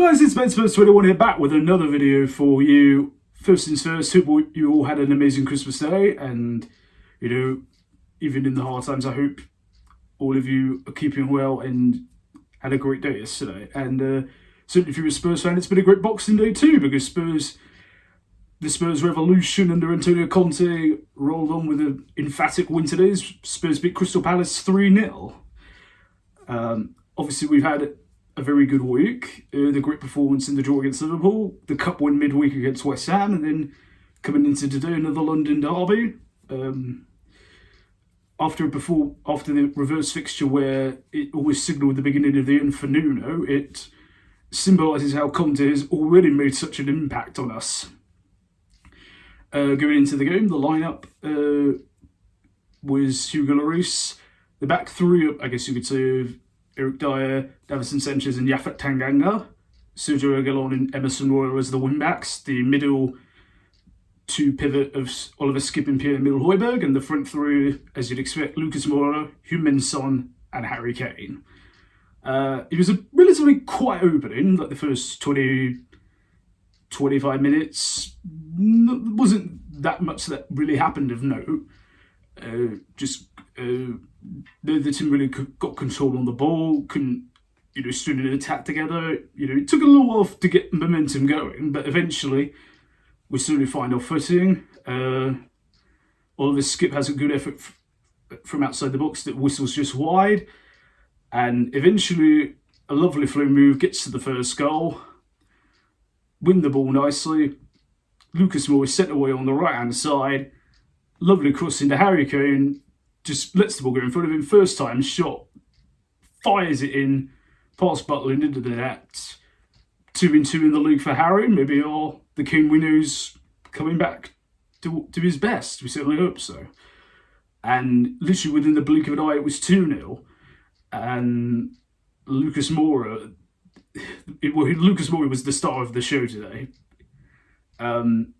guys, it's Ben Spurs 21 here, back with another video for you. First things first, hope you all had an amazing Christmas day, and even in the hard times, I hope all of you are keeping well and had a great day yesterday. And certainly if you're a Spurs fan, it's been a great Boxing Day too, because the Spurs revolution under Antonio Conte rolled on with an emphatic win today. Spurs beat Crystal Palace 3-0. Obviously, we've had a very good week. The great performance in the draw against Liverpool, the cup win midweek against West Ham, and then coming into today, another London derby. After the reverse fixture where it always signalled the beginning of the end for Nuno, it symbolises how Conte has already made such an impact on us. Going into the game, the lineup was Hugo Lloris. The back three, I guess you could say, of Eric Dyer, Davinson Sanchez and Yaphet Tanganga. Sergio Reguilon and Emerson Royal as the wing-backs. The middle two pivot of Oliver Skipp and Pierre-Emile Højbjerg. And the front three, as you'd expect, Lucas Moura, Heung-min Son and Harry Kane. It was a relatively quiet opening, like the first 25 minutes. Wasn't that much that really happened of note. The team really got control on the ball, couldn't, stood in an attack together. It took a little while to get momentum going, but eventually we slowly find our footing. Oliver Skipp has a good effort from outside the box that whistles just wide, and eventually a lovely flow move gets to the first goal. Win the ball nicely. Lucas Moura is sent away on the right-hand side. Lovely cross into Harry Kane. Just lets the ball go in front of him. First time shot. Fires it in. Past Butland into the net. 2-2 in the league for Harry. Maybe the King we know's coming back to his best. We certainly hope so. And literally within the blink of an eye, it was 2-0. And Lucas Moura was the star of the show today.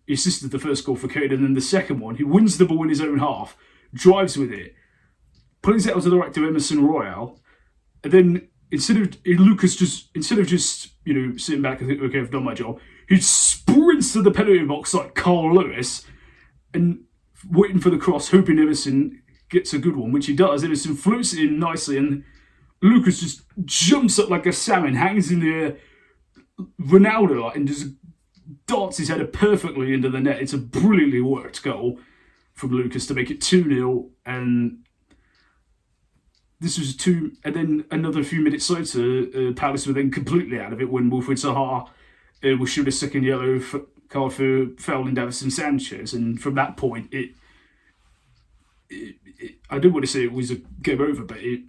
He assisted the first goal for Kane, and then the second one, he wins the ball in his own half, drives with it, plays it out to the right to Emerson Royal, and then instead of just sitting back and think, okay, I've done my job, he sprints to the penalty box like Carl Lewis and waiting for the cross, hoping Emerson gets a good one, which he does. Emerson floats it in nicely, and Lucas just jumps up like a salmon, hangs in the air, Ronaldo, and just darts his header perfectly into the net. It's a brilliantly worked goal from Lucas to make it 2-0, and this was and then another few minutes later, Palace were then completely out of it when Wilfried Zaha was shown a second yellow card for fouling Davinson Sanchez, and from that point, I don't want to say it was a game over, but it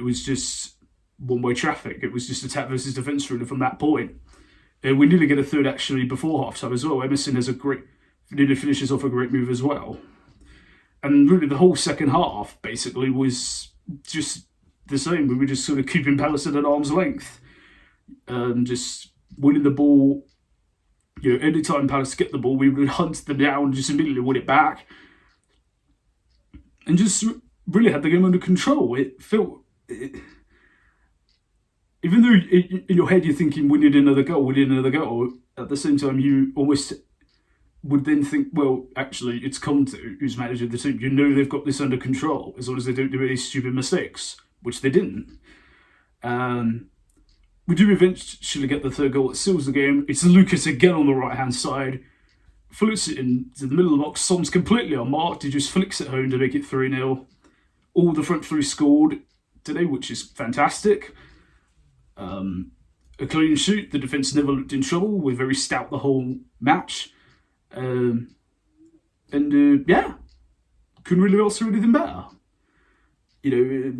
was just one-way traffic. It was just attack versus defence really from that point. We nearly get a third actually before half-time as well. Emerson nearly finishes off a great move as well. And really the whole second half basically was just the same. We were just sort of keeping Palace at an arm's length. Just winning the ball. Any time Palace get the ball, we would hunt them down and just immediately win it back. And just really had the game under control. It felt... Even though in your head you're thinking, we need another goal, at the same time you almost would then think, well, actually, it's Conte who's managing the team. They've got this under control, as long as they don't do any stupid mistakes, which they didn't. We do eventually get the third goal that seals the game. It's Lucas again on the right-hand side, floats it into the middle of the box. Son's completely unmarked. He just flicks it home to make it 3-0. All the front three scored today, which is fantastic. A clean sheet. The defence never looked in trouble. We're very stout the whole match. Couldn't really ask for anything better.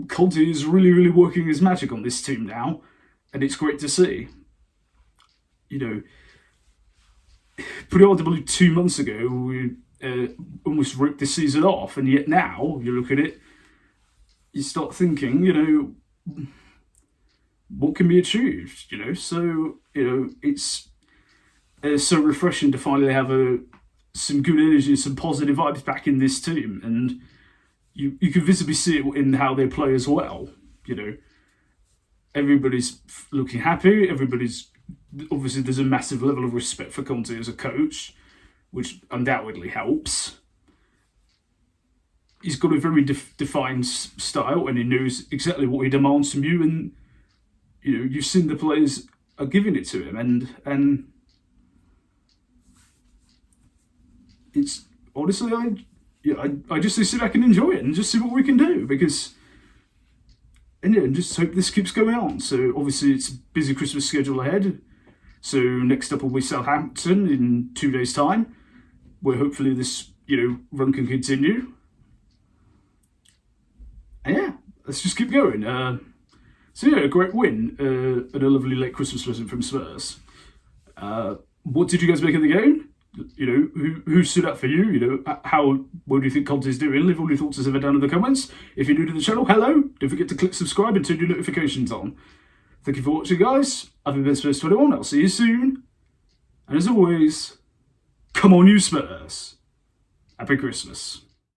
Conte is really, really working his magic on this team now, and it's great to see. Pretty hard to believe 2 months ago we almost ripped this season off, and yet now you look at it, you start thinking, what can be achieved, So, it's so refreshing to finally have some good energy, some positive vibes back in this team. And you can visibly see it in how they play as well, Everybody's looking happy. Everybody's obviously, there's a massive level of respect for Conte as a coach, which undoubtedly helps. He's got a very defined style, and he knows exactly what he demands from you. And you've seen the players are giving it to him, and it's honestly, I just sit back and enjoy it and just see what we can do, because. And just hope this keeps going on. So obviously it's a busy Christmas schedule ahead. So next up will be Southampton in 2 days' time, where hopefully this run can continue. And yeah, let's just keep going. So yeah, a great win and a lovely late Christmas present from Spurs. What did you guys make of the game? Who stood up for you? What do you think Conte's doing? Leave all your thoughts as ever down in the comments. If you're new to the channel, hello. Don't forget to click subscribe and turn your notifications on. Thank you for watching, guys. I've been Spurs21. I'll see you soon. And as always, come on, you Spurs. Happy Christmas.